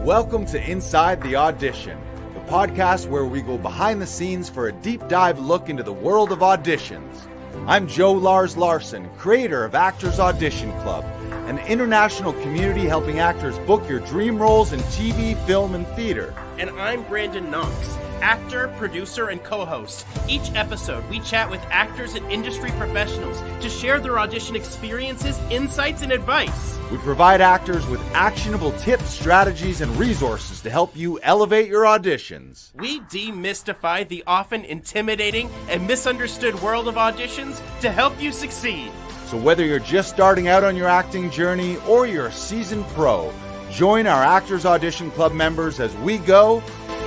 Welcome to Inside the Audition, the podcast where we go behind the scenes for a deep dive look into the world of auditions. I'm Joe Lars Larson, creator of Actors Audition Club, an international community helping actors book your dream roles in TV, film, and theater. And I'm Brandon Knox, actor, producer, and co-host. Each episode, we chat with actors and industry professionals to share their audition experiences, insights, and advice. We provide actors with actionable tips, strategies, and resources to help you elevate your auditions. We demystify the often intimidating and misunderstood world of auditions to help you succeed. So whether you're just starting out on your acting journey or you're a seasoned pro, join our Actors Audition Club members as we go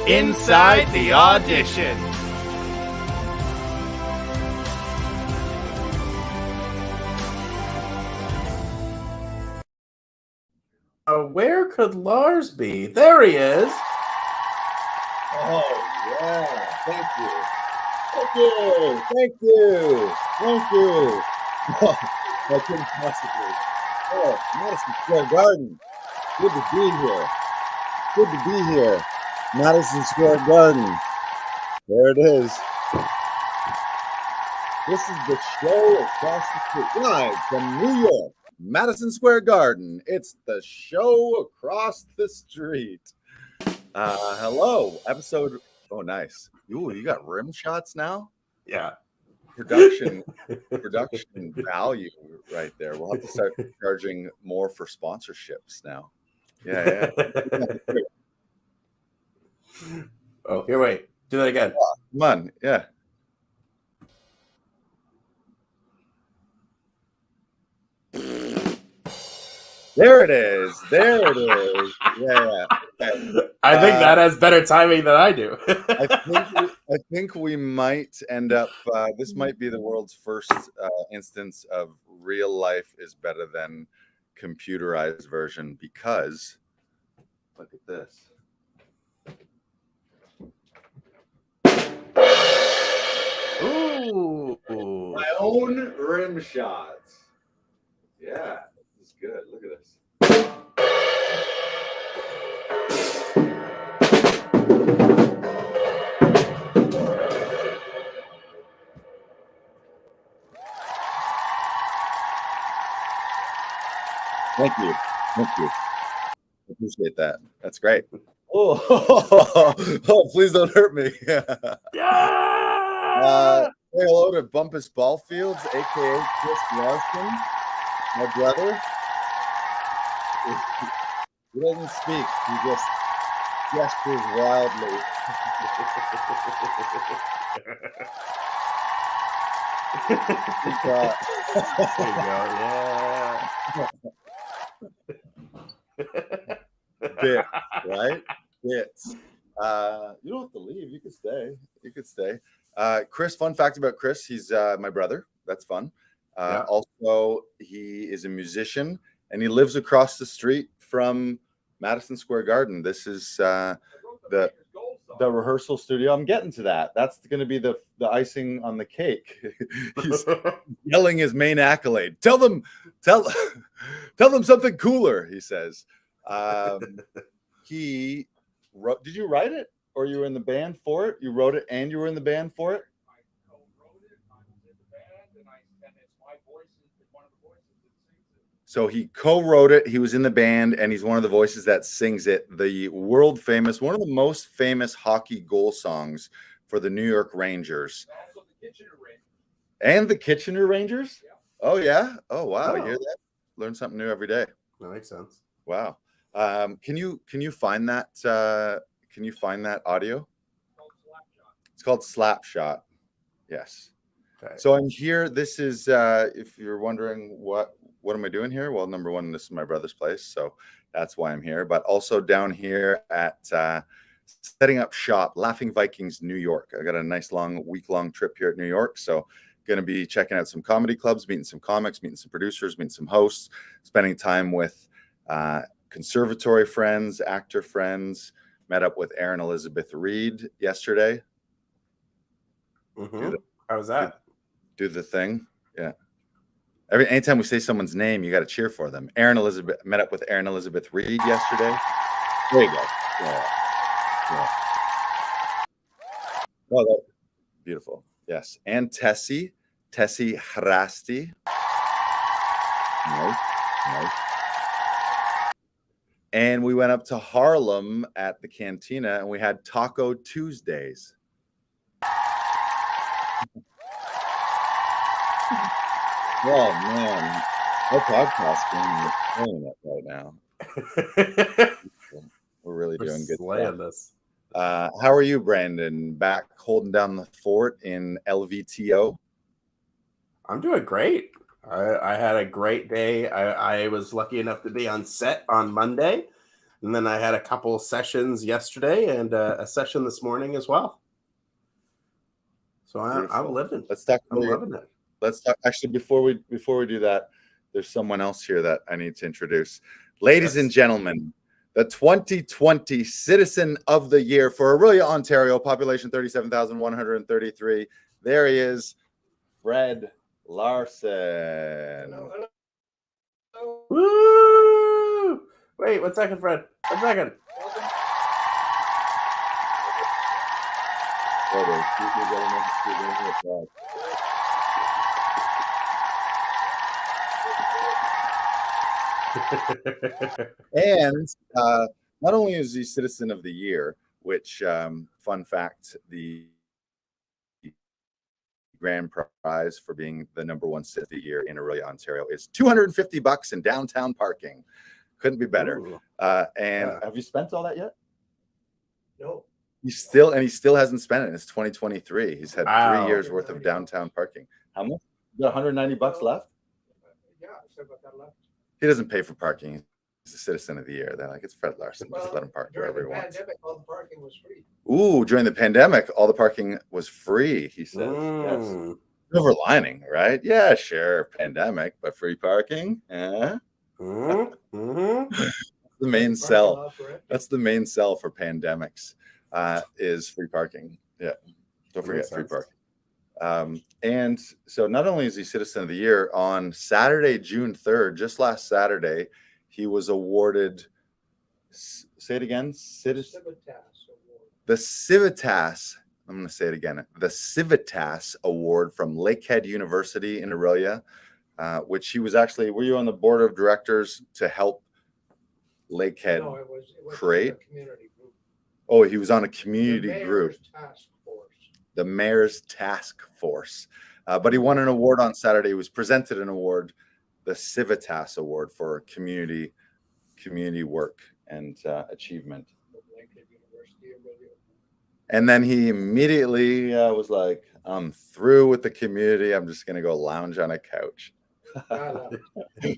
Inside the Audition. Where could Lars be? There he is. Oh, yeah. Thank you. Thank you. Thank you. Thank you. I couldn't possibly. Oh, Madison Square Garden. Good to be here. Good to be here. Madison Square Garden. There it is. This is the show across the street. Live from New York, Madison Square Garden. It's the show across the street. Hello. Episode. Oh, nice. Ooh, you got rim shots now? Yeah. Production value right there. We'll have to start charging more for sponsorships now. Yeah. Oh, here, wait. Do that again. Oh, come on. Yeah. There it is. There it is. Yeah. I think that has better timing than I do. I think we might end up. This might be the world's first instance of real life is better than computerized version, because look at this. Ooh. My own rim shots. Yeah, this is good. Look at this. Thank you. I appreciate that. That's great. Oh, please don't hurt me. Yeah! Say hello to Bumpus Ballfields, a.k.a. Chris Larson, my brother. He doesn't speak. He just gestures wildly. There you go. Yeah. Bit, right? Bits. You don't have to leave. You could stay. Chris, fun fact about Chris, he's my brother. That's fun. Yeah. Also, he is a musician and he lives across the street from Madison Square Garden. This is the rehearsal studio. I'm getting to that. That's going to be the icing on the cake. He's yelling his main accolade. Tell them something cooler, he says. He wrote. Did you write it, or you were in the band for it? You wrote it, and you were in the band for it. I co-wrote it. I was in the band, and it's my voice. One of the voices that sings it. So he co-wrote it. He was in the band, and he's one of the voices that sings it. The world famous, one of the most famous hockey goal songs for the New York Rangers. Also the Kitchener Rangers. And the Kitchener Rangers. Yeah. Oh yeah. Oh wow. Oh. You hear that? Learn something new every day. That makes sense. Wow. Can you find that? Can you find that audio? It's called Slapshot. Yes. Okay. So I'm here. This is if you're wondering what am I doing here? Well, number one, this is my brother's place, so that's why I'm here. But also down here at setting up shop, Laughing Vikings, New York. I got a nice week-long trip here at New York, so going to be checking out some comedy clubs, meeting some comics, meeting some producers, meeting some hosts, spending time with conservatory friends, actor friends. Met up with Erin Elizabeth Reed yesterday. Mm-hmm. How was that? Do the thing. Yeah. Anytime we say someone's name, you got to cheer for them. Met up with Erin Elizabeth Reed yesterday. There you go. Yeah. Yeah. Oh, that's beautiful. Yes. And Tessie Hrasti. Nice. Nice. And we went up to Harlem at the Cantina and we had Taco Tuesdays. Oh man, our podcast is killing it right now. We're really doing good slaying stuff. this. How are you, Brandon? Back holding down the fort in LVTO? I'm doing great. I had a great day. I was lucky enough to be on set on Monday, and then I had a couple sessions yesterday and a session this morning as well. So I'm living. Let's talk. I'm loving it. Let's talk. Actually, before we do that, there's someone else here that I need to introduce. Ladies and gentlemen, the 2020 Citizen of the Year for Aurelia, Ontario, population 37,133. There he is, Fred Larson. Hello. Woo! Wait, 1 second, Fred. 1 second. And not only is he Citizen of the Year, which, fun fact, the grand prize for being the #1 Citizen of the Year in Aurelia, Ontario is $250 in downtown parking. Couldn't be better. Have you spent all that yet? No. He still hasn't spent it. It's 2023. He's had 3 years worth of downtown parking. How much? You got $190 left? Yeah, I still got that left. He doesn't pay for parking. He's the Citizen of the Year. They're like, it's Fred Larson. Just let him park During wherever the he wants. pandemic, all the parking was free. Ooh, during the pandemic, all the parking was free, he says. Yes. Silver lining, right? Yeah, sure. Pandemic, but free parking? The main sell. That's the main sell for pandemics, is free parking. Yeah. Don't forget free parking. And so not only is he Citizen of the Year, on Saturday, June 3rd, just last Saturday, he was awarded, say it again, the Civitas, I'm going to say it again, the Civitas Award from Lakehead University in Aurelia, which he was actually, were you on the board of directors to help Lakehead No, it was create? a community group. Oh, he was on a community The group. mayor's task force. The mayor's task force. But he won an award on Saturday. He was presented an award, the Civitas Award for community work and achievement. And then he immediately was like, I'm through with the community. I'm just going to go lounge on a couch. He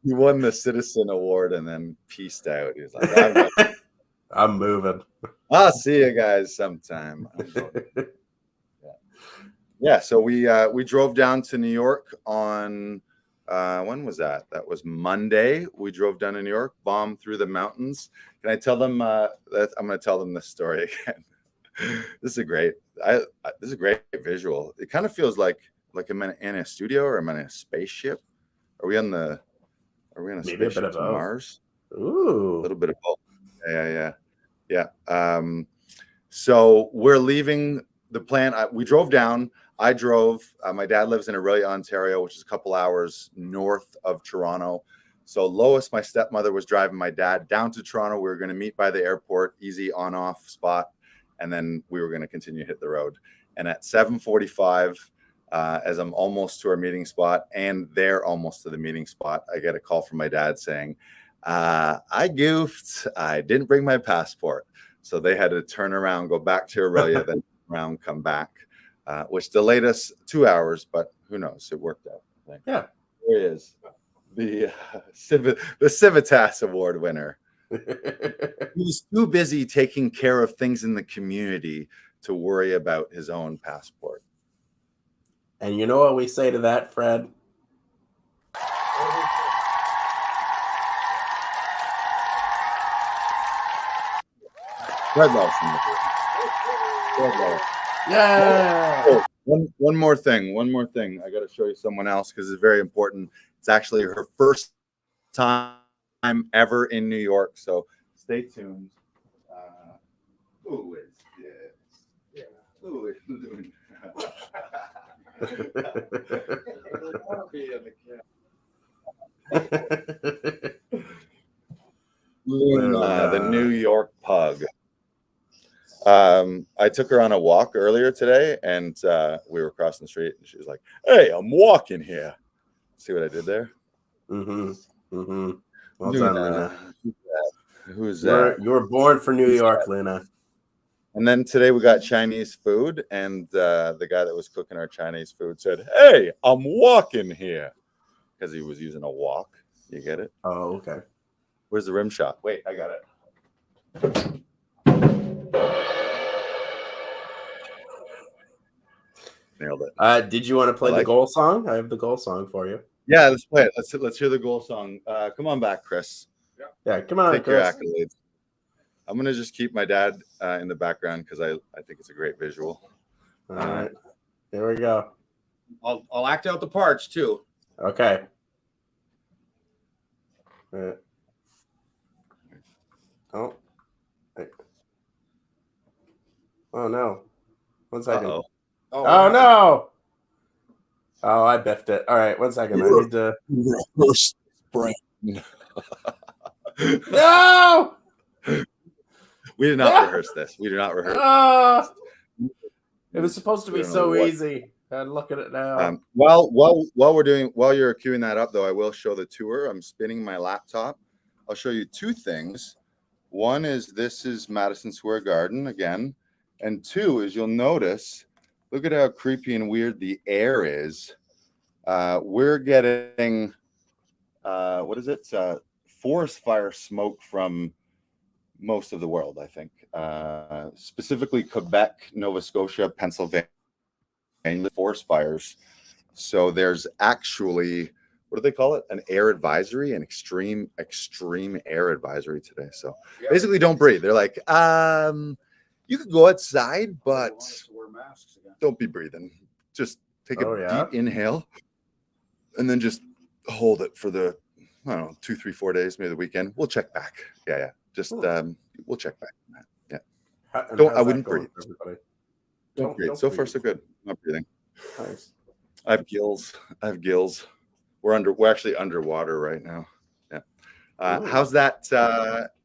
won the Citizen Award and then peaced out. He was like, I'm moving. I'll see you guys sometime. Yeah, so we drove down to New York on when was that? That was Monday. We drove down to New York, bombed through the mountains. Can I tell them that I'm going to tell them this story again? This is a great visual. It kind of feels like I'm in a studio or I'm in a spaceship. Are we on a spaceship to Mars? Ooh, a little bit of both. Yeah. So we're leaving the plan. We drove down. I drove. My dad lives in Aurelia, Ontario, which is a couple hours north of Toronto. So Lois, my stepmother, was driving my dad down to Toronto. We were going to meet by the airport, easy on-off spot, and then we were going to continue to hit the road. And at 7:45, as I'm almost to our meeting spot, and they're almost to the meeting spot, I get a call from my dad saying, I goofed. I didn't bring my passport. So they had to turn around, go back to Aurelia, then around, come back, which delayed us 2 hours, but who knows? It worked out. Yeah. There he is. The Civitas Award winner. He was too busy taking care of things in the community to worry about his own passport. And you know what we say to that, Fred? Fred Larson. Yeah. Oh, one more thing. I got to show you someone else because it's very important. It's actually her first time time ever in New York. So stay tuned. Who is this? Yeah. Who is doing? Luna, the New York pug. I took her on a walk earlier today, and we were crossing the street, and she was like, "Hey, I'm walking here." See what I did there? Mm-hmm. Mm-hmm. Well Luna. done, Luna. Who's that? You were born for New York, Luna. And then today we got Chinese food, and the guy that was cooking our Chinese food said, "Hey, I'm walking here," because he was using a walk. You get it? Oh, okay. Where's the rim shot? Wait, I got it. Nailed it. Did you want to play the goal song? I have the goal song for you. Yeah, let's play it. Let's hear the goal song. Come on back, Chris. Yeah, come on, Take Chris. your accolades. I'm gonna just keep my dad in the background because I think it's a great visual. All right, here we go. I'll act out the parts too. Okay. Oh. Oh no. 1 second. Uh-oh. Oh no. Oh, I biffed it. All right, 1 second. I need to. No. We did not rehearse this. We do not rehearse. It was supposed to be so easy. And look at it now. While you're queuing that up, though, I will show the tour. I'm spinning my laptop. I'll show you two things. One is this is Madison Square Garden again, and two is you'll notice. Look at how creepy and weird the air is. We're getting what is it? Forest fire smoke from most of the world, I think. Specifically Quebec, Nova Scotia, Pennsylvania, forest fires. So there's actually, what do they call it? An air advisory, an extreme air advisory today. So basically don't breathe. They're like, you could go outside, but don't be breathing. Just take a deep inhale and then just hold it for the, I don't know, 2, 3, 4 days, maybe the weekend. We'll check back. Yeah. Just we'll check back on that. Yeah. I wouldn't breathe. Don't breathe. So far, so good. I'm not breathing. Nice. I have gills. We're actually underwater right now. Yeah. How's that?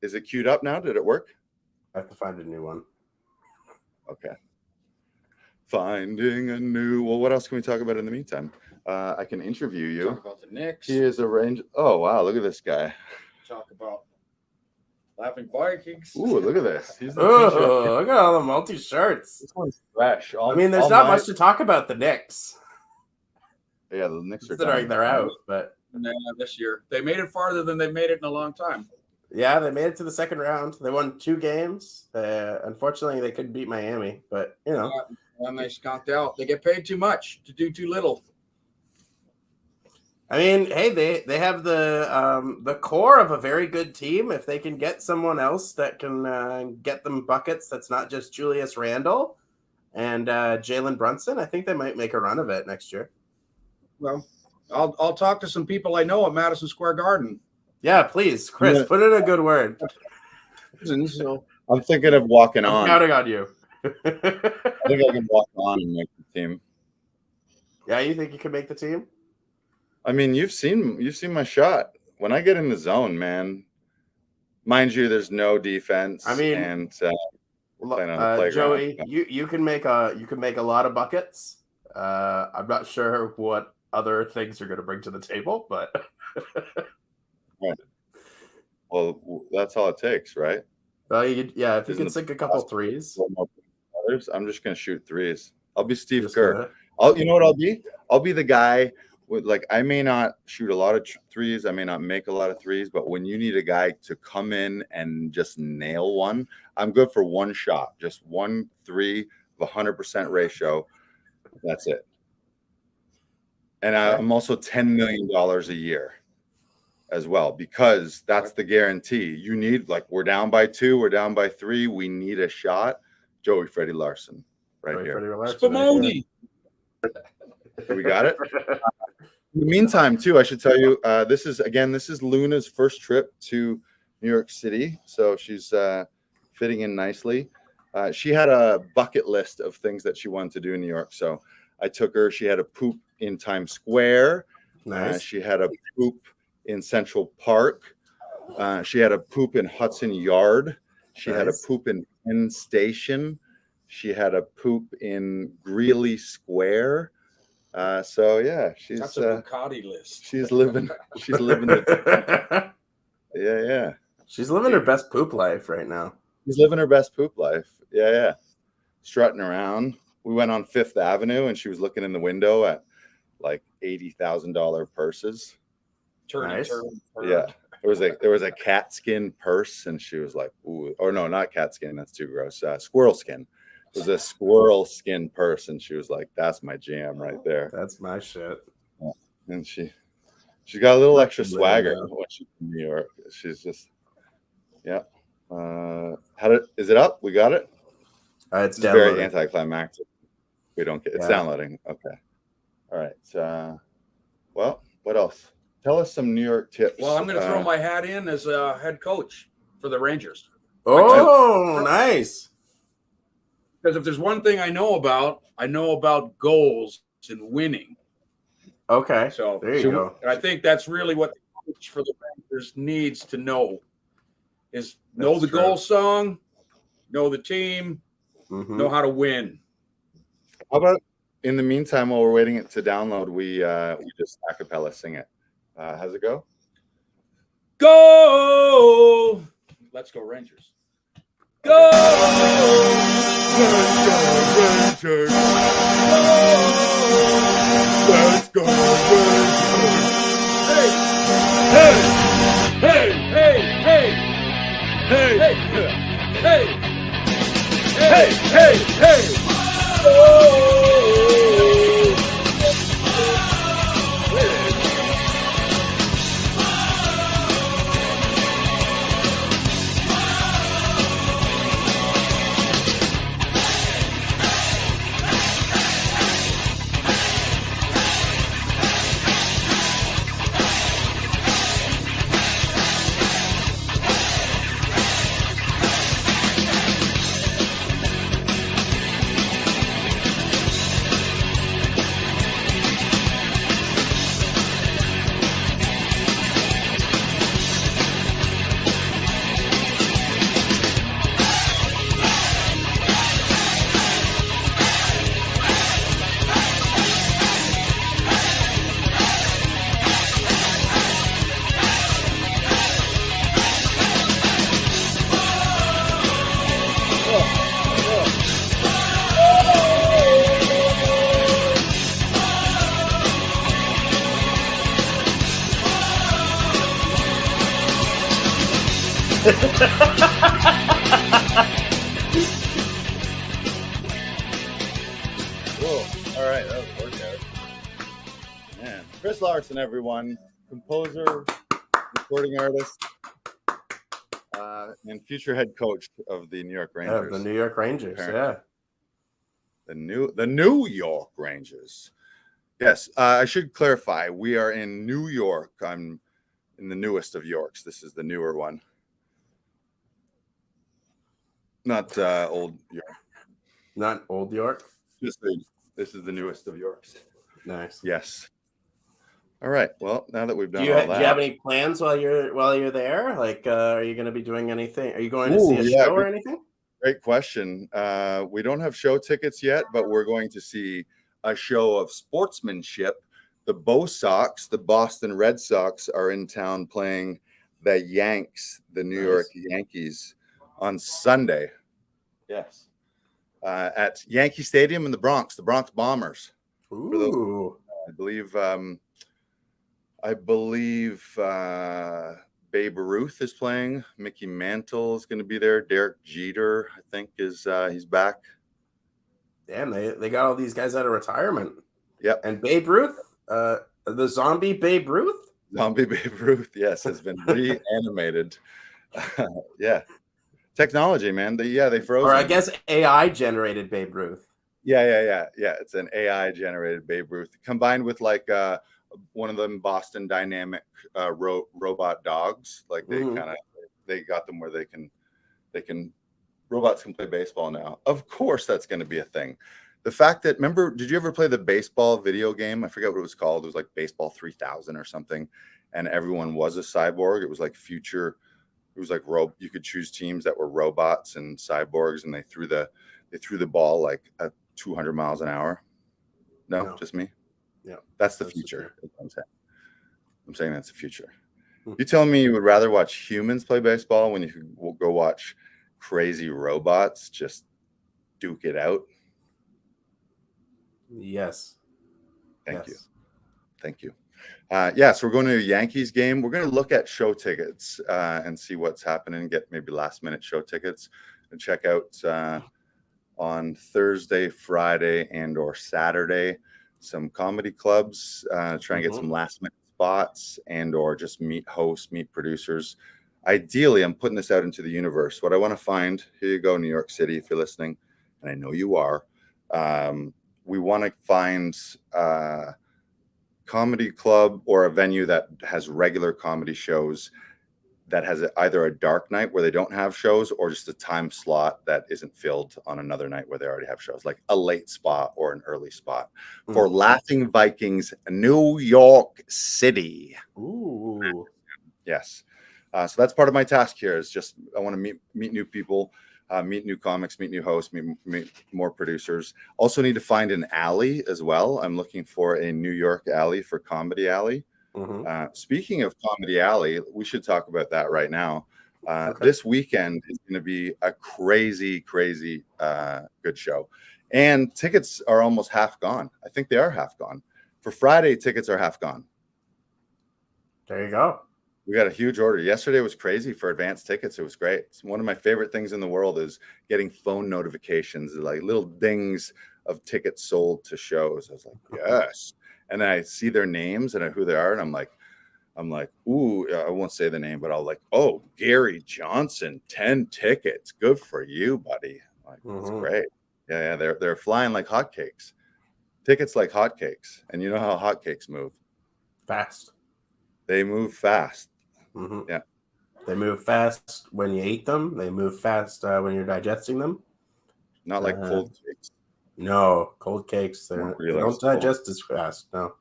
Is it queued up now? Did it work? I have to find a new one. Okay. Finding a new. Well, what else can we talk about in the meantime? I can interview you. Talk about the Knicks. He is arranged. Oh wow! Look at this guy. Talk about Laughing Vikings. Ooh, look at this. Oh, look at all the multi shirts. This one's fresh. There's not much to talk about the Knicks. Yeah, the Knicks are considering they're out, but this year they made it farther than they've made it in a long time. Yeah, they made it to the second round. They won 2 games. Unfortunately, they couldn't beat Miami, but you know. When they skunked out, they get paid too much to do too little. I mean, hey, they have the core of a very good team. If they can get someone else that can get them buckets, that's not just Julius Randle and Jalen Brunson, I think they might make a run of it next year. Well, I'll talk to some people I know at Madison Square Garden. Yeah, please, Chris, put in a good word. So I'm thinking of walking on. I'm counting on you. I think I can walk on and make the team. Yeah, you think you can make the team? I mean, you've seen my shot. When I get in the zone, man, mind you, there's no defense. I mean, and playing on the playground. Joey, you can make a lot of buckets. I'm not sure what other things you're going to bring to the table, but right. Well, that's all it takes, right? If you can sink a couple threes. I'm just going to shoot threes. I'll be Steve Kerr. You know what I'll be? I'll be the guy. I may not shoot a lot of threes. I may not make a lot of threes, but when you need a guy to come in and just nail one, I'm good for one shot, just 1 3 of 100% ratio. That's it. And I'm also $10 million a year as well, because that's the guarantee. You need, we're down by 2, we're down by 3. We need a shot. Joey Freddie Larson right here. Spumoni. We got it? In the meantime, too, I should tell you, this is Luna's first trip to New York City, so she's fitting in nicely. She had a bucket list of things that she wanted to do in New York, so I took her. She had a poop in Times Square. Nice. She had a poop in Central Park. She had a poop in Hudson Yard. She had a poop in Penn Station. She had a poop in Greeley Square. So yeah, That's a Bucati list. She's living the yeah. She's living her best poop life right now. She's living her best poop life. Yeah. Strutting around. We went on Fifth Avenue and she was looking in the window at like $80,000 purses. Nice. Yeah. There was a cat skin purse and she was like, ooh, or no, not cat skin, that's too gross. Squirrel skin. It was a squirrel skin purse and she was like, that's my jam right there. That's my shit. And she's got a little extra swagger when she's in New York. She's just is it up? We got it? It's very anticlimactic. We don't get it's downloading. Okay. All right. Well, what else? Tell us some New York tips. Well, I'm going to throw my hat in as a head coach for the Rangers. Oh, nice. Because if there's one thing I know about goals and winning. Okay. So there you go. And I think that's really what the coach for the Rangers needs to know is know the goal song, know the team, know how to win. How about in the meantime, while we're waiting to download, we just a cappella sing it. How's it go? Go! Let's go Rangers. Go! Let's go Rangers! Let's go Rangers! Hey! Hey! Hey! Hey! Hey! Hey! Hey! Hey! Hey! Hey! Oh! Cool. All right, that was a workout. Man, Chris Larson, everyone, composer, recording artist, and future head coach of the New York Rangers. The New York Rangers, apparently. The New York Rangers. Yes, I should clarify. We are in New York. I'm in the newest of Yorks. This is the newer one. Not old York. Not old York? This is the newest of Yorks. Nice. Yes. All right. Well, now that we've done do all that. Do you have any plans while you're there? Like, are you going to be doing anything? Are you going to see a show or anything? Great question. We don't have show tickets yet, but we're going to see a show of sportsmanship. The Bo Sox, the Boston Red Sox, are in town playing the Yanks, the New York Yankees, on Sunday. Yes. At Yankee Stadium in the Bronx Bombers. Ooh. I believe Babe Ruth is playing. Mickey Mantle is going to be there. Derek Jeter, I think, is he's back. Damn, they got all these guys out of retirement. Yep. And Babe Ruth, the zombie Babe Ruth? Zombie Babe Ruth, yes, has been reanimated. Yeah. Technology, man. They froze. Or I guess AI generated Babe Ruth. Yeah. It's an AI generated Babe Ruth combined with like one of them Boston Dynamic robot dogs. Like they got them where they can robots can play baseball now. Of course, that's going to be a thing. The fact that, remember, did you ever play the baseball video game? I forget what it was called. It was like Baseball 3000 or something. And everyone was a cyborg. It was like future. It was like you could choose teams that were robots and cyborgs, and they threw the ball like at 200 miles an hour. No, just me. Yeah, that's the future. I'm saying that's the future. You telling me you would rather watch humans play baseball when you could go watch crazy robots just duke it out? Yes. Thank you. So we're going to a Yankees game. We're going to look at show tickets and see what's happening, get maybe last minute show tickets, and check out on Thursday, Friday, and or Saturday some comedy clubs, try and get some last minute spots, and or just meet hosts, meet producers. Ideally, I'm putting this out into the universe. What I want to find, here you go, New York City, if you're listening, and I know you are. We want to find a comedy club or a venue that has regular comedy shows, that has either a dark night where they don't have shows, or just a time slot that isn't filled on another night where they already have shows, like a late spot or an early spot for Laughing Vikings, New York City. Ooh. Yes. So that's part of my task here, is just I want to meet new people, meet new comics, meet new hosts, meet more producers. Also need to find an alley as well. I'm looking for a New York alley for Comedy Alley. Speaking of Comedy Alley, we should talk about that right now. This weekend is going to be a crazy good show, and tickets are almost half gone. I think they are half gone. For Friday, tickets are half gone. There you go. We got a huge order. Yesterday was crazy for advanced tickets. It was great. It's one of my favorite things in the world is getting phone notifications, like little dings of tickets sold to shows. I was like, yes. And then I see their names and who they are, and I'm like, ooh, I won't say the name, but I'll like, oh, Gary Johnson, 10 tickets. Good for you, buddy. Like, it's great. Yeah, they're flying like hotcakes. Tickets like hotcakes. And you know how hotcakes move? Fast. They move fast. Yeah. They move fast when you eat them. They move fast when you're digesting them. Not like cold cakes. No, cold cakes. They don't digest as fast. No.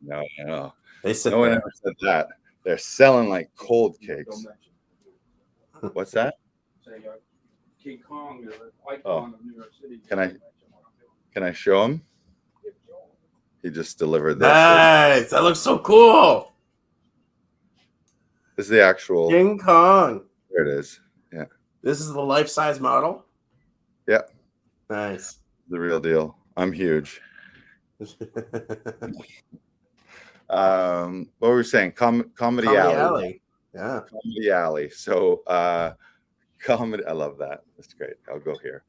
They sit no one there. ever said that. They're selling like cold cakes. What's that? King Kong is an icon of New York City. Can I show him? He just delivered this. Nice. That looks so cool. This is the actual King Kong. There it is. Yeah. This is the life-size model? Yeah. Nice. The real deal. I'm huge. What were we saying? Comedy Alley. Yeah. Comedy Alley. So comedy. I love that. That's great. I'll go here.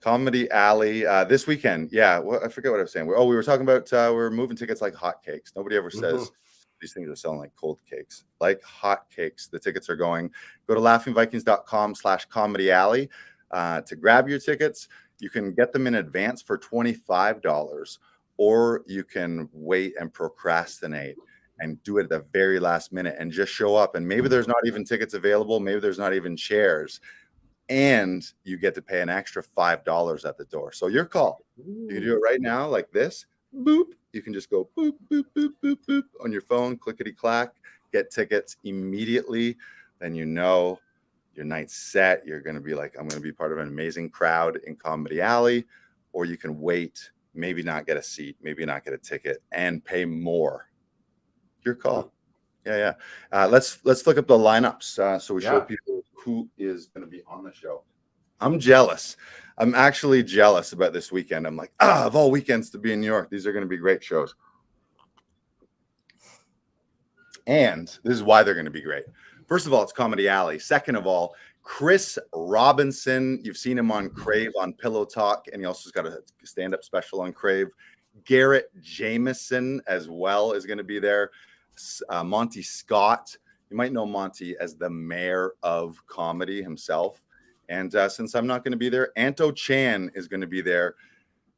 Comedy Alley this weekend. Yeah. Well, I forget what I was saying. We were talking about we're moving tickets like hotcakes. Nobody ever says these things are selling like cold cakes, like hot cakes. The tickets are going. Go to laughingvikings.com/comedy alley to grab your tickets. You can get them in advance for $25, or you can wait and procrastinate and do it at the very last minute and just show up. And maybe there's not even tickets available. Maybe there's not even chairs, and you get to pay an extra $5 at the door. So your call. You can do it right now like this. Boop. You can just go boop, boop, boop, boop, boop on your phone, clickety clack, get tickets immediately. Then you know your night's set. You're going to be like, I'm going to be part of an amazing crowd in Comedy Alley. Or you can wait, maybe not get a seat, maybe not get a ticket, and pay more. Your call. Yeah. Let's look up the lineups so we show people who is going to be on the show. I'm jealous. I'm actually jealous about this weekend. I'm like, of all weekends to be in New York, these are going to be great shows. And this is why they're going to be great. First of all, it's Comedy Alley. Second of all, Chris Robinson. You've seen him on Crave on Pillow Talk, and he also has got a stand-up special on Crave. Garrett Jameson as well is going to be there. Monty Scott. You might know Monty as the mayor of comedy himself. And since I'm not going to be there, Anto Chan is going to be there.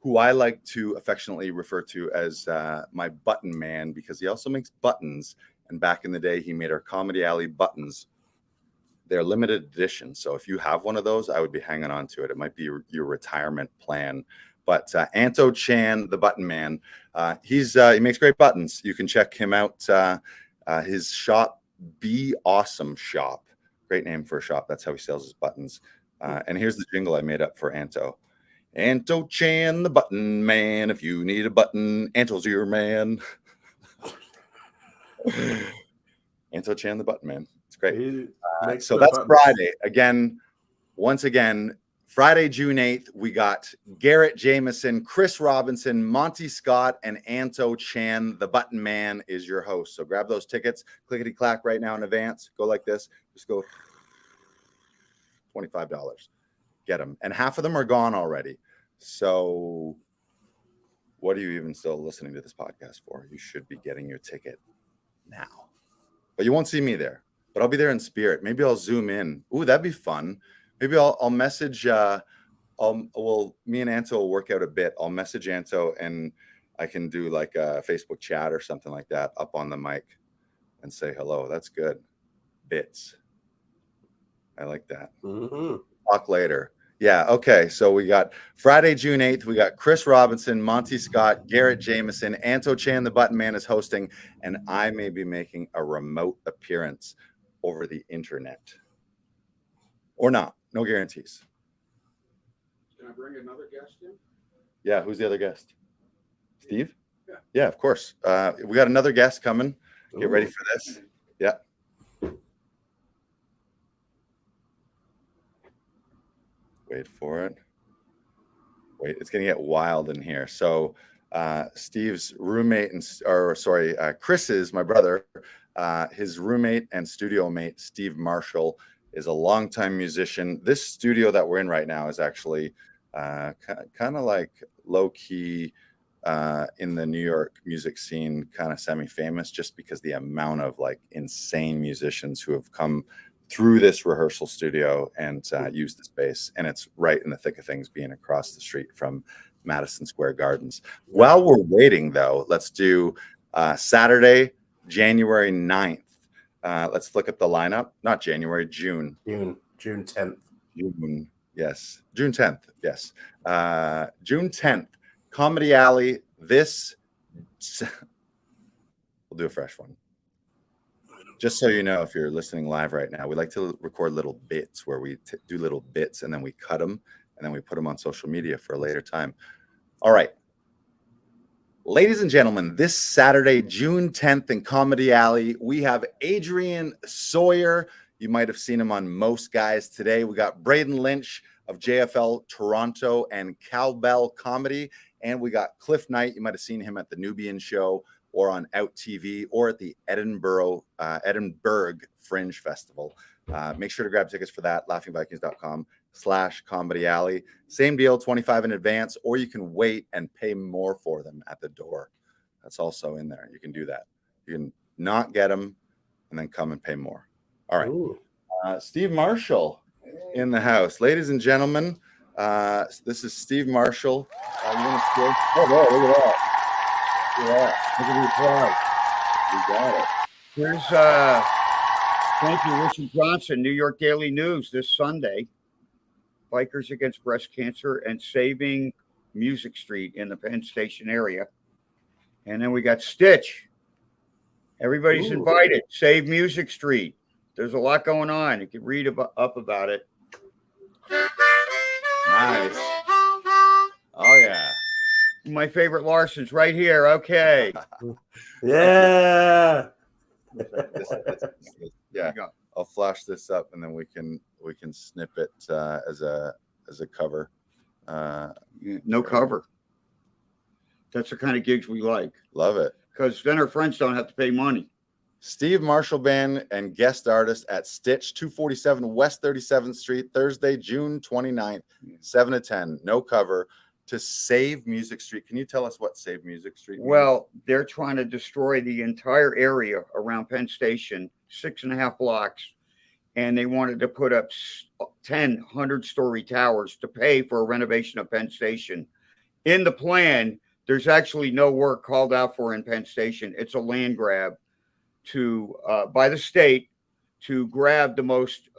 who I like to affectionately refer to as my button man, because he also makes buttons. And back in the day, he made our Comedy Alley buttons. They're limited edition. So if you have one of those, I would be hanging on to it. It might be your retirement plan. But Anto Chan, the button man, he makes great buttons. You can check him out. His shop, Be Awesome Shop. Great name for a shop. That's how he sells his buttons. And here's the jingle I made up for Anto. Anto Chan, the button man. If you need a button, Anto's your man. Anto Chan, the button man. It's great. So that's buttons. Friday. Once again, Friday, June 8th, we got Garrett Jameson, Chris Robinson, Monty Scott, and Anto Chan. The button man is your host. So grab those tickets, clickety clack right now in advance. Go like this. Just go $25. Get them. And half of them are gone already. So what are you even still listening to this podcast for? You should be getting your ticket now. But you won't see me there. But I'll be there in spirit. Maybe I'll zoom in. Ooh, that'd be fun. Maybe I'll message. Me and Anto will work out a bit. I'll message Anto and I can do like a Facebook chat or something like that up on the mic and say hello. That's good. Bits. I like that. Mm-hmm. Talk later. Yeah. Okay. So we got Friday, June 8th. We got Chris Robinson, Monty Scott, Garrett Jameson, Anto Chan, the button man, is hosting, and I may be making a remote appearance over the internet. Or not. No guarantees. Can I bring another guest in? Yeah. Who's the other guest? Steve? Yeah. Yeah, of course. We got another guest coming. Get ready for this. Yeah. Wait for it. Wait, it's going to get wild in here. So Steve's roommate, Chris's, my brother, his roommate and studio mate, Steve Marshall, is a longtime musician. This studio that we're in right now is actually kind of like low-key in the New York music scene, kind of semi-famous, just because the amount of like insane musicians who have come through this rehearsal studio and used the space. And it's right in the thick of things, being across the street from Madison Square Gardens. While we're waiting, though, let's do Saturday, January 9th. Let's flick up the lineup. Not January, June. June 10th. Yes. June 10th. Yes. June 10th. Comedy Alley. We'll do a fresh one. Just so you know, if you're listening live right now, we like to record little bits where we do little bits and then we cut them and then we put them on social media for a later time. All right. Ladies and gentlemen, this Saturday, June 10th in Comedy Alley, we have Adrian Sawyer. You might have seen him on Most Guys Today. We got Braden Lynch of JFL Toronto and Cowbell Comedy. And we got Cliff Knight. You might have seen him at the Nubian Show or on Out TV or at the Edinburgh Fringe Festival. Make sure to grab tickets for that, laughingvikings.com/Comedy Alley. Same deal, $25 in advance, or you can wait and pay more for them at the door. That's also in there. You can do that. You can not get them and then come and pay more. All right. Steve Marshall in the house. Ladies and gentlemen, this is Steve Marshall. You want to look at that. Yeah, look at the applause. You got it. Here's thank you, Richard Johnson, New York Daily News this Sunday. Bikers Against Breast Cancer and Saving Music Street in the Penn Station area. And then we got Stitch. Everybody's invited. Save Music Street. There's a lot going on. You can read up about it. Nice. Oh, yeah. My favorite Larson's right here. Okay. Yeah. Yeah. I'll flash this up and then we can snip it as a cover. No cover. That's the kind of gigs we like. Love it. Because then our friends don't have to pay money. Steve Marshall Band and guest artist at Stitch, 247 West 37th Street, Thursday, June 29th, 7 to 10. No cover. To Save Music Street. Can you tell us what Save Music Street means? Well, they're trying to destroy the entire area around Penn Station, 6.5 blocks, and they wanted to put up 10 100-story towers to pay for a renovation of Penn Station. in the plan, there's actually no work called out for in Penn Station. It's a land grab to by the state to grab the most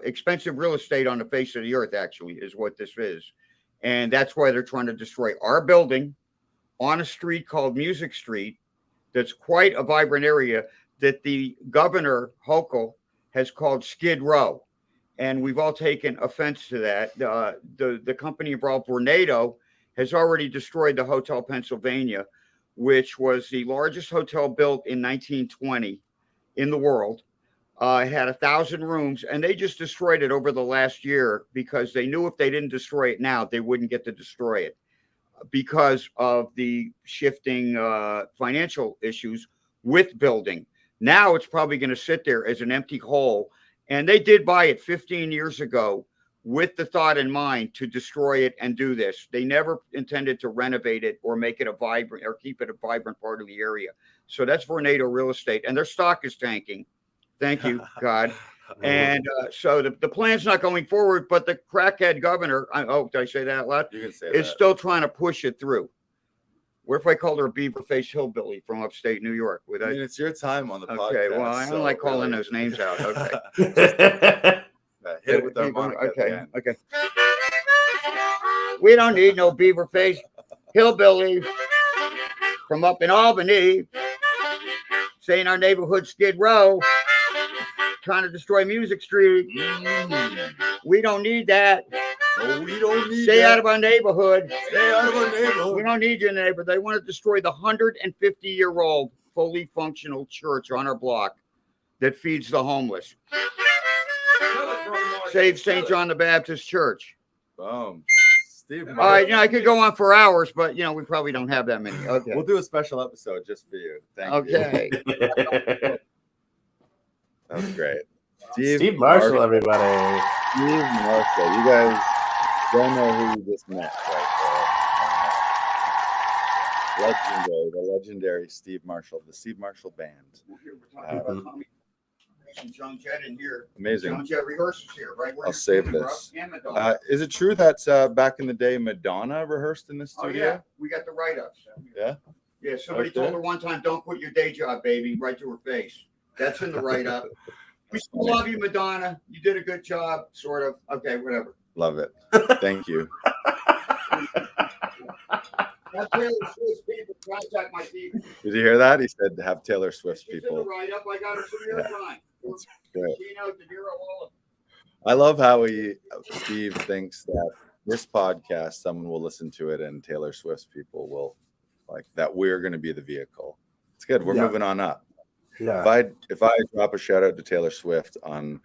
expensive real estate on the face of the earth, actually, is what this is. And that's why they're trying to destroy our building on a street called Music Street. That's quite a vibrant area that the governor, Hochul, has called Skid Row. And we've all taken offense to that. The company involved, Vornado, has already destroyed the Hotel Pennsylvania, which was the largest hotel built in 1920 in the world. It had 1,000 rooms, and they just destroyed it over the last year because they knew if they didn't destroy it now, they wouldn't get to destroy it because of the shifting financial issues with building. Now it's probably going to sit there as an empty hole. And they did buy it 15 years ago with the thought in mind to destroy it and do this. They never intended to renovate it or make it a vibrant or keep it a vibrant part of the area. So that's Vornado Real Estate, and their stock is tanking. Thank you, God. And so the plan's not going forward, but the crackhead governor, did I say that out loud? You can say Is that. still trying to push it through. What if I called her a beaver-faced hillbilly from upstate New York? Would I I? mean, it's your time on the podcast. Okay, well, I don't like calling really, those names out. Okay. hit it with the harmonica at the Okay, end. okay. We don't need no beaver-faced hillbilly from up in Albany saying our neighborhood Skid Row, trying to destroy Music Street. We don't need that. No, we don't need Stay that. out of our neighborhood. Stay out of our neighborhood. We don't need your neighbor. They want to destroy the 150-year-old fully functional church on our block that feeds the homeless. Save St. John the Baptist Church. Boom. Steve. All right, I could go on for hours, but we probably don't have that many. Okay. We'll do a special episode just for you. Thank you. Okay. That was great. Steve Marshall, everybody. Steve Marshall. You guys don't know who you just met right there. Legendary, the legendary Steve Marshall, the Steve Marshall Band. John Jett in here. Amazing. John Jett rehearses here, right? I'll save this. Is it true that back in the day, Madonna rehearsed in the Oh, studio? yeah. We got the write-ups. Yeah? Yeah, somebody Okay. told her one time, don't quit your day job, baby, right to her face. That's in the write-up. We still love you, Madonna. You did a good job, sort of. Okay, whatever. Love it. Thank you. That's Taylor Swift's people. Contact my people. Did you hear that? He said have Taylor Swift's She's in the people. write-up. I got her some real time. That's great. Gino, De Niro, all of them. I love how Steve thinks that this podcast, someone will listen to it and Taylor Swift's people will like that. We're going to be the vehicle. It's good. We're moving on up. Yeah. If I drop a shout out to Taylor Swift on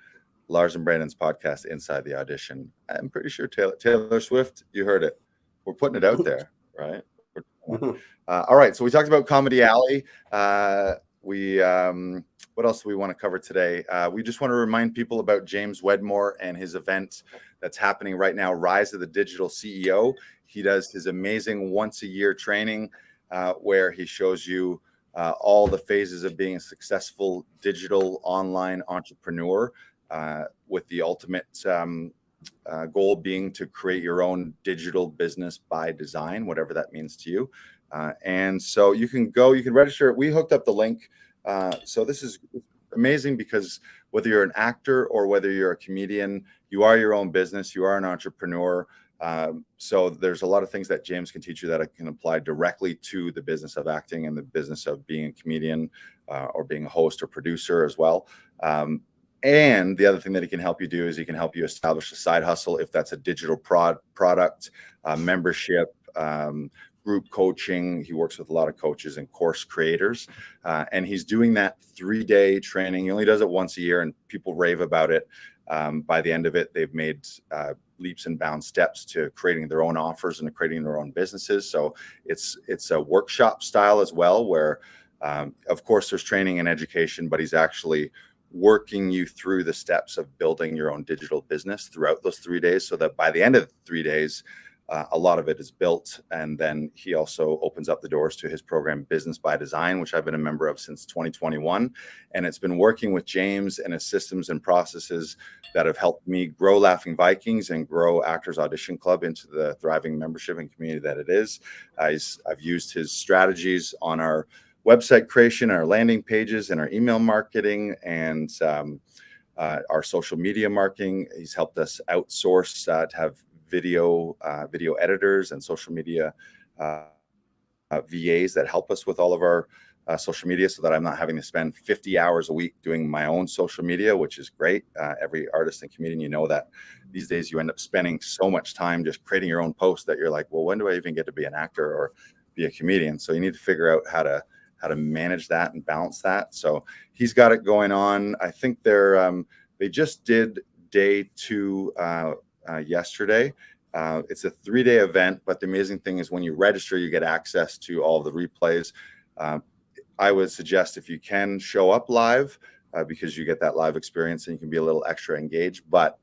Lars and Brandon's podcast, Inside the Audition, I'm pretty sure Taylor Swift, you heard it. We're putting it out there, right? All right. So we talked about Comedy Alley. What else do we want to cover today? We just want to remind people about James Wedmore and his event that's happening right now, Rise of the Digital CEO. He does his amazing once-a-year training where he shows you all the phases of being a successful digital online entrepreneur with the ultimate goal being to create your own digital business by design, whatever that means to you. And so you can register. We hooked up the link. So this is amazing because whether you're an actor or whether you're a comedian, you are your own business, you are an entrepreneur. So there's a lot of things that James can teach you that can apply directly to the business of acting and the business of being a comedian or being a host or producer as well. And the other thing that he can help you do is he can help you establish a side hustle if that's a digital product, membership, group coaching. He works with a lot of coaches and course creators. And he's doing that 3-day training. He only does it once a year and people rave about it. By the end of it, they've made leaps and bounds steps to creating their own offers and creating their own businesses. So it's a workshop style as well, where of course there's training and education, but he's actually working you through the steps of building your own digital business throughout those 3 days so that by the end of the 3 days, a lot of it is built. And then he also opens up the doors to his program, Business by Design, which I've been a member of since 2021. And it's been working with James and his systems and processes that have helped me grow Laughing Vikings and grow Actors Audition Club into the thriving membership and community that it is. I've used his strategies on our website creation, our landing pages, and our email marketing, and our social media marketing. He's helped us outsource to have video editors and social media VAs that help us with all of our social media, so that I'm not having to spend 50 hours a week doing my own social media, which is great. Every artist and comedian, you know that these days you end up spending so much time just creating your own post that you're like, well, when do I even get to be an actor or be a comedian? So you need to figure out how to manage that and balance that. So he's got it going on. I think they just did day 2 yesterday. It's a 3-day event, but the amazing thing is when you register, you get access to all of the replays. I would suggest, if you can, show up live because you get that live experience and you can be a little extra engaged. But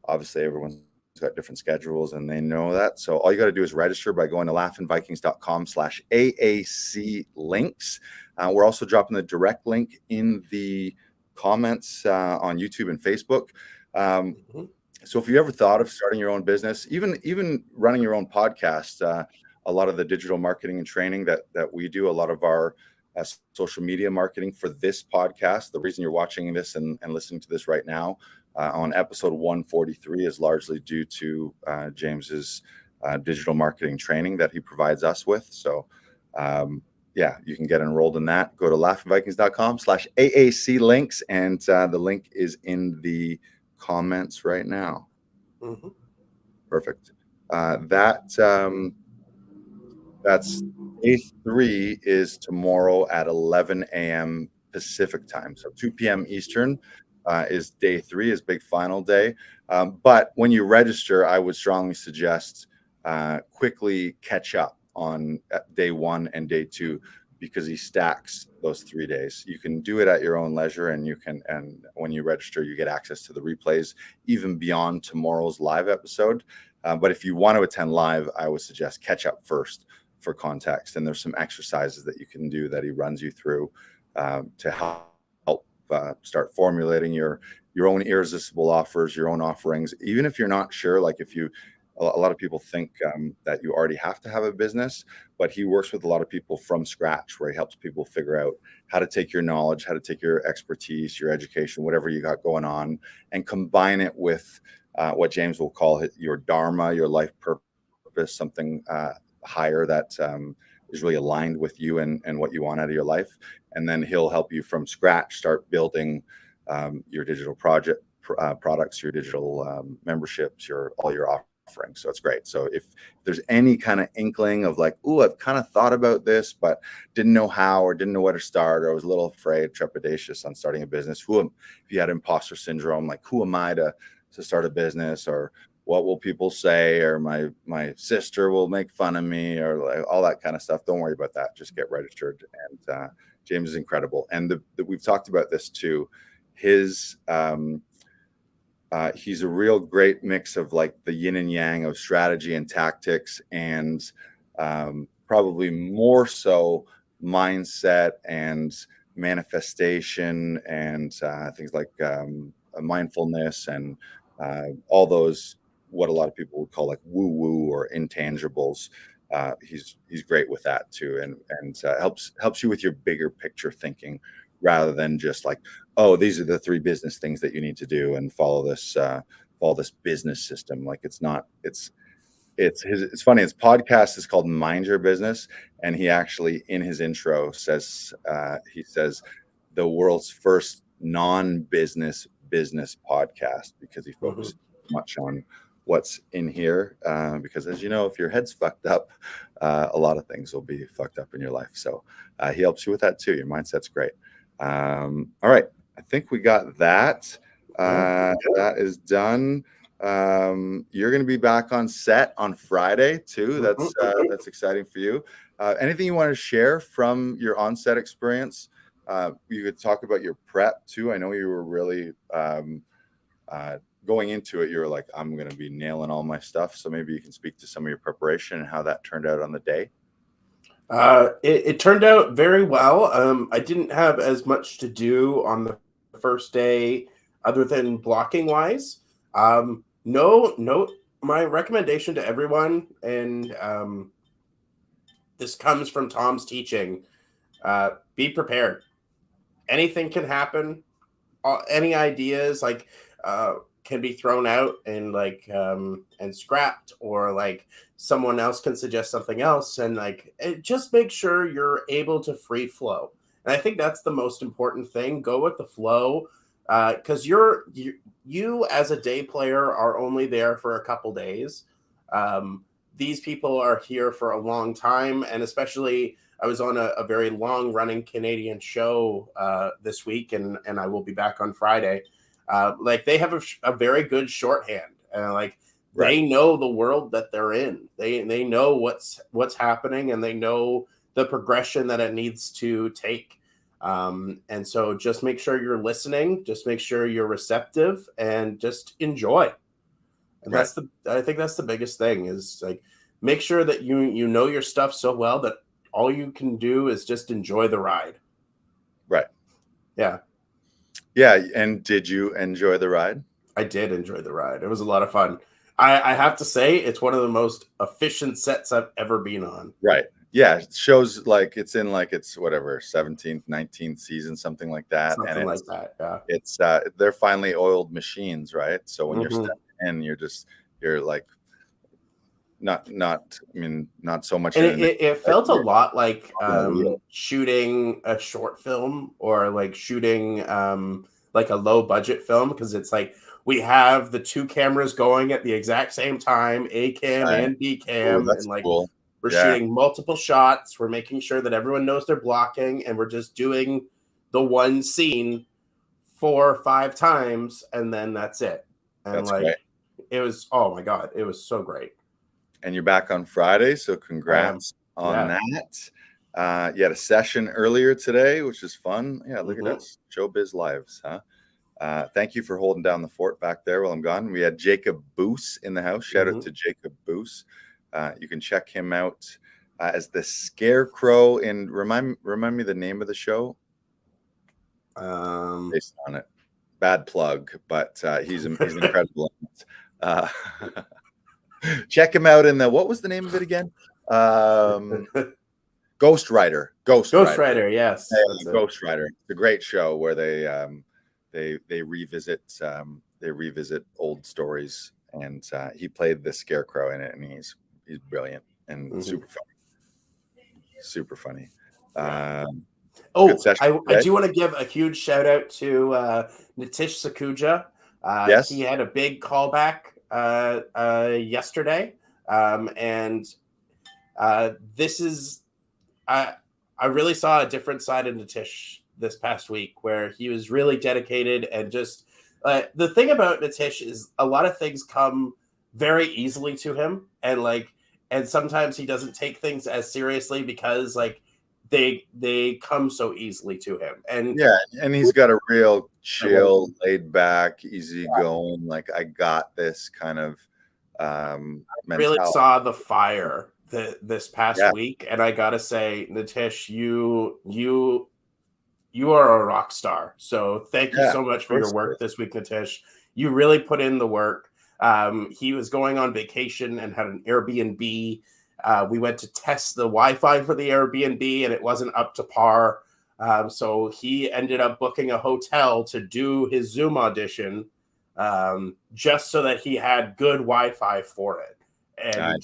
obviously everyone's got different schedules and they know that. So all you got to do is register by going to laughingvikings.com/AAC links. We're also dropping the direct link in the comments on YouTube and Facebook. So if you ever thought of starting your own business, even running your own podcast, a lot of the digital marketing and training that we do, a lot of our social media marketing for this podcast, the reason you're watching this and listening to this right now on episode 143 is largely due to James's digital marketing training that he provides us with. So yeah, you can get enrolled in that. Go to laughingvikings.com/AAC links, and the link is in the comments right now. Perfect. That's day 3 is tomorrow at 11 a.m. Pacific time. So 2 p.m. Eastern is day 3, is big final day. But when you register, I would strongly suggest quickly catch up on day 1 and day 2, because he stacks those 3 days. You can do it at your own leisure, and when you register, you get access to the replays even beyond tomorrow's live episode. But if you want to attend live, I would suggest catch up first for context. And there's some exercises that you can do that he runs you through to help start formulating your own irresistible offers, your own offerings. Even if you're not sure, like a lot of people think that you already have to have a business, but he works with a lot of people from scratch, where he helps people figure out how to take your knowledge, how to take your expertise, your education, whatever you got going on, and combine it with what James will call your dharma, your life purpose, something higher that is really aligned with you and what you want out of your life. And then he'll help you from scratch start building your digital products, your digital memberships, all your offerings. So it's great. So if there's any kind of inkling of like, oh, I've kind of thought about this, but didn't know how, or didn't know where to start, or I was a little afraid, trepidatious on starting a business. If you had imposter syndrome, like, who am I to start a business, or what will people say, or my sister will make fun of me, or like all that kind of stuff. Don't worry about that. Just get registered. And James is incredible. And we've talked about this too. He's a real great mix of like the yin and yang of strategy and tactics, and probably more so mindset and manifestation and things like mindfulness and all those, what a lot of people would call like woo-woo or intangibles. He's great with that too, and helps you with your bigger picture thinking, rather than just like, oh, these are the 3 business things that you need to do and follow this business system. Like, it's not. It's funny. His podcast is called Mind Your Business, and he actually, in his intro, says the world's first non-business podcast, because he focuses much on what's in here, because as you know, if your head's fucked up, a lot of things will be fucked up in your life. So he helps you with that too. Your mindset's great. All right, I think we got that. That is done. You're going to be back on set on Friday too. That's exciting for you. Anything you want to share from your on-set experience? You could talk about your prep too. I know you were really going into it, you were like, I'm going to be nailing all my stuff. So maybe you can speak to some of your preparation and how that turned out on the day. It turned out very well. I didn't have as much to do on the first day other than blocking wise. No, my recommendation to everyone, and this comes from Tom's teaching, be prepared. Anything can happen. Any ideas can be thrown out and and scrapped, or like someone else can suggest something else, and just make sure you're able to free flow. And I think that's the most important thing. Go with the flow, because you as a day player are only there for a couple days. These people are here for a long time, and especially I was on a very long running Canadian show this week, and I will be back on Friday. They have a very good shorthand. They know the world that they're in. They know what's happening, and they know the progression that it needs to take. And so just make sure you're listening, just make sure you're receptive, and just enjoy. And I think that's the biggest thing, is make sure that you know your stuff so well that all you can do is just enjoy the ride. Right. Yeah. Yeah. And did you enjoy the ride? I did enjoy the ride. It was a lot of fun. I have to say, it's one of the most efficient sets I've ever been on. Right. Yeah. It shows it's in it's whatever, 17th, 19th season, something like that. Something like that. Yeah. It's they're finely oiled machines, right? So when you're stepping in, you're not so much. And it felt a lot like shooting a short film, or shooting a low budget film, because it's we have the two cameras going at the exact same time, A cam and B cam, and cool. We're shooting multiple shots. We're making sure that everyone knows they're blocking, and we're just doing the one scene 4 or 5 times, and then that's it. And that's great. It was, oh my God, it was so great. And you're back on Friday, so congrats on that. You had a session earlier today, which is fun. Yeah, look at us, showbiz lives, huh? Thank you for holding down the fort back there while I'm gone. We had Jacob Boos in the house. Shout out to Jacob Boos. You can check him out as the Scarecrow in. Remind me the name of the show. Based on it. Bad plug, but he's incredible. Check him out in what was the name of it again? Ghost Rider. Ghost Rider, yes. Ghost Rider. It's a great show where they revisit old stories, and he played the Scarecrow in it, and he's brilliant and super funny. I do want to give a huge shout out to Nitish Sakuja. Yes, he had a big callback yesterday, and this is I really saw a different side of Nitish this past week, where he was really dedicated, and just the thing about Nitish is a lot of things come very easily to him, and sometimes he doesn't take things as seriously because they come so easily to him. And he's got a real chill, laid back, easy going, I got this kind of really saw the fire this past week. And I gotta say, Nitish, you are a rock star. So thank you so much for your work this week, Nitish. You really put in the work. He was going on vacation and had an Airbnb. We went to test the Wi-Fi for the Airbnb, and it wasn't up to par. So he ended up booking a hotel to do his Zoom audition, just so that he had good Wi-Fi for it. And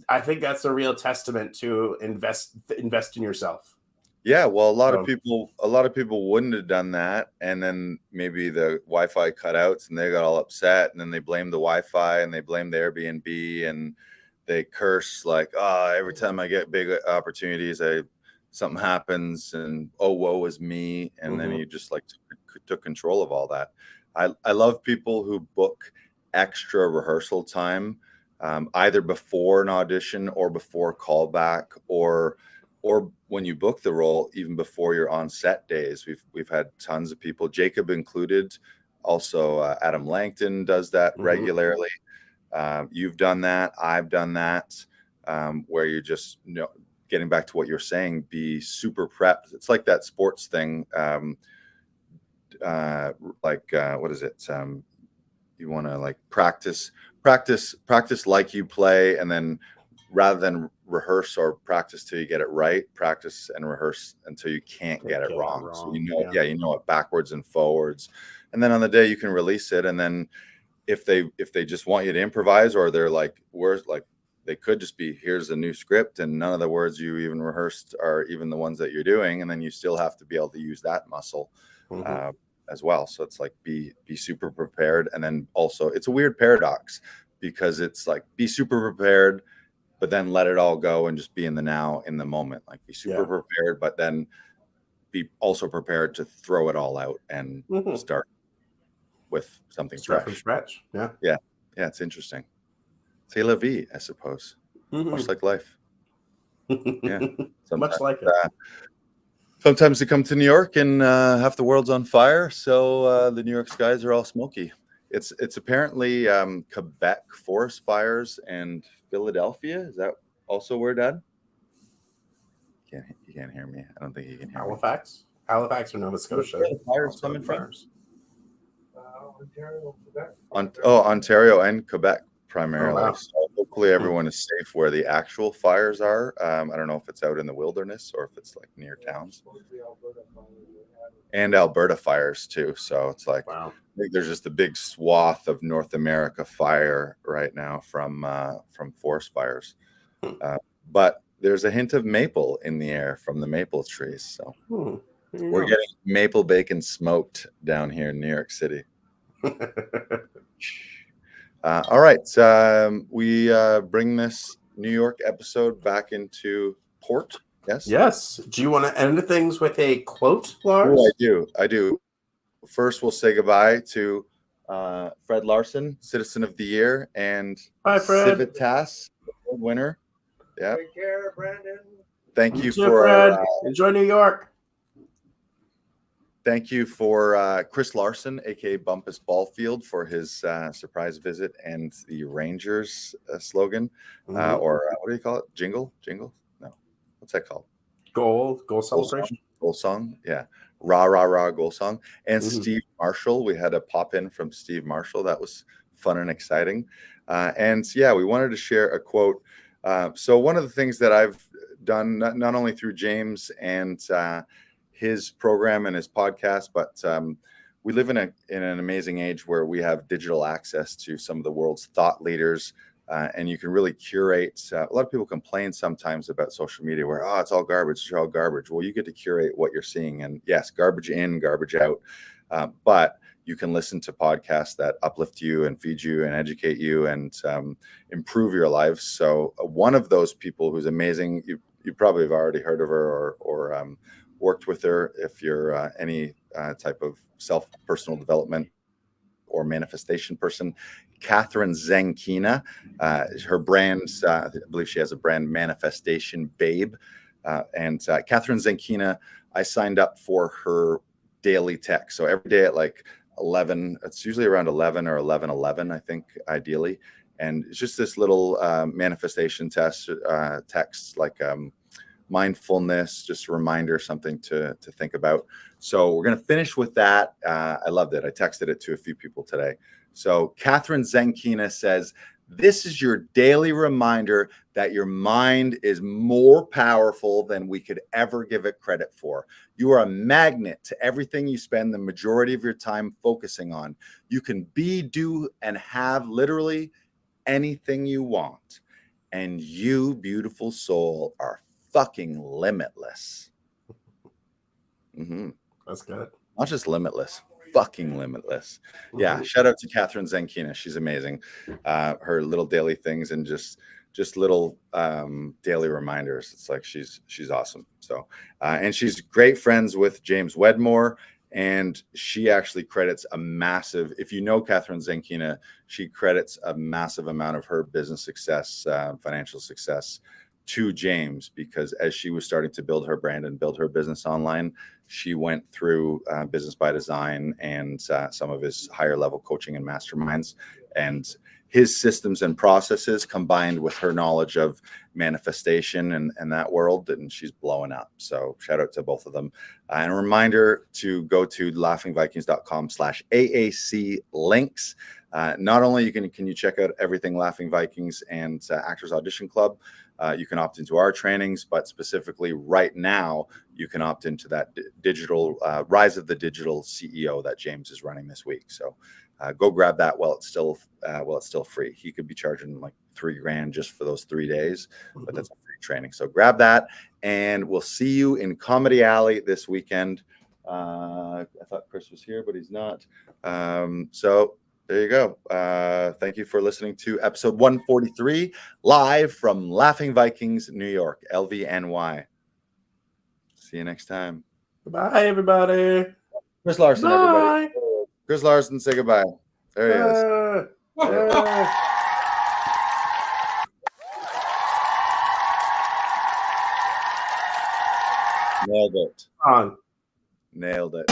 I think that's a real testament to invest in yourself. Yeah, well, a lot of people wouldn't have done that, and then maybe the Wi-Fi cutouts, and they got all upset, and then they blamed the Wi-Fi, and they blamed the Airbnb, and they curse every time I get big opportunities, something happens, and woe is me, and then you just took control of all that. I love people who book extra rehearsal time, either before an audition or before callback, or when you book the role, even before your on set days. We've had tons of people, Jacob included, Also, Adam Langton does that Mhm. regularly. You've done that. I've done that. Where you're just, getting back to what you're saying, be super prepped. It's like that sports thing. What is it? You want to like practice like you play, and then rather than rehearse or practice till you get it right, practice and rehearse until you can't get it wrong. So you know it backwards and forwards, and then on the day you can release it. And then if they just want you to improvise, or they're like words, like they could just be, here's a new script and none of the words you even rehearsed are even the ones that you're doing, and then you still have to be able to use that muscle as well. So it's like be super prepared. And then also it's a weird paradox, because it's like be super prepared but then let it all go and just be in the now, in the moment. Like be super prepared, but then be also prepared to throw it all out and start with something Start fresh. from scratch. Yeah, it's interesting. C'est la vie, I suppose. Much like life. Yeah, Much like it. Sometimes they come to New York and half the world's on fire, so the New York skies are all smoky. It's apparently Quebec forest fires and Philadelphia. Is that also where, Dad? You can't hear me. I don't think you can hear Halifax or Nova Scotia. Where the fires coming from? Ontario, Quebec. Ontario and Quebec primarily. Oh, wow. So hopefully everyone is safe where the actual fires are. I don't know if it's out in the wilderness or if it's like near towns. And Alberta fires too. So it's like, Wow. I think there's just a big swath of North America fire right now from forest fires. But there's a hint of maple in the air from the maple trees. So we're getting maple bacon smoked down here in New York City. All right. We bring this New York episode back into port. Yes. Yes. Do you want to end things with a quote, Lars? Oh, I do. First, we'll say goodbye to Fred Larson, Citizen of the Year, and Bye, Fred. Civitas winner. Yeah. Take care, Brandon. Thank you too, for Fred. Enjoy New York. Thank you for Chris Larson, aka Bumpus Ballfield, for his surprise visit and the Rangers slogan, or what do you call it? Jingle? No, what's that called? Goal celebration. Goal song, yeah. Rah rah rah goal song. And Steve Marshall, we had a pop in from Steve Marshall. That was fun and exciting. And yeah, we wanted to share a quote. So one of the things that I've done, not only through James and his program and his podcast, but we live in an amazing age where we have digital access to some of the world's thought leaders, and you can really curate. A lot of people complain sometimes about social media where, it's all garbage, it's all garbage. Well, you get to curate what you're seeing, and yes, garbage in, garbage out, but you can listen to podcasts that uplift you and feed you and educate you and improve your lives. So one of those people who's amazing, you probably have already heard of her or worked with her if you're any type of personal development or manifestation person. Catherine Zankina, her brand's, I believe she has a brand, Manifestation Babe. And Catherine Zankina, I signed up for her daily text. So every day at like 11, it's usually around 11 or 11:11, I think, ideally. And it's just this little manifestation text like mindfulness, just a reminder, something to think about. So we're going to finish with that. I loved it. I texted it to a few people today. So Catherine Zankina says, this is your daily reminder that your mind is more powerful than we could ever give it credit for. You are a magnet to everything you spend the majority of your time focusing on. You can be, do, and have literally anything you want. And you, beautiful soul, are fucking limitless. That's good. Not just limitless, fucking limitless. Yeah, shout out to Catherine Zankina. She's amazing. Her little daily things and just little daily reminders. It's like she's awesome. So and she's great friends with James Wedmore, and she actually credits a massive, if you know Catherine Zankina, she credits a massive amount of her business success, financial success to James, because as she was starting to build her brand and build her business online, she went through Business by Design and some of his higher level coaching and masterminds, and his systems and processes combined with her knowledge of manifestation and that world, and she's blowing up. So shout out to both of them. And a reminder to go to laughingvikings.com/AAC links. Not only can you check out everything Laughing Vikings and Actors Audition Club, you can opt into our trainings, but specifically right now, you can opt into that digital Rise of the Digital CEO that James is running this week. So go grab that while it's still free. He could be charging like $3,000 just for those 3 days, but that's a free training. So grab that, and we'll see you in Comedy Alley this weekend. I thought Chris was here, but he's not. So there you go. Thank you for listening to episode 143, live from Laughing Vikings, New York, LVNY. See you next time. Bye, everybody. Chris Larson, Bye. everybody. Chris Larson, say goodbye. There he is. Nailed it. On. Nailed it.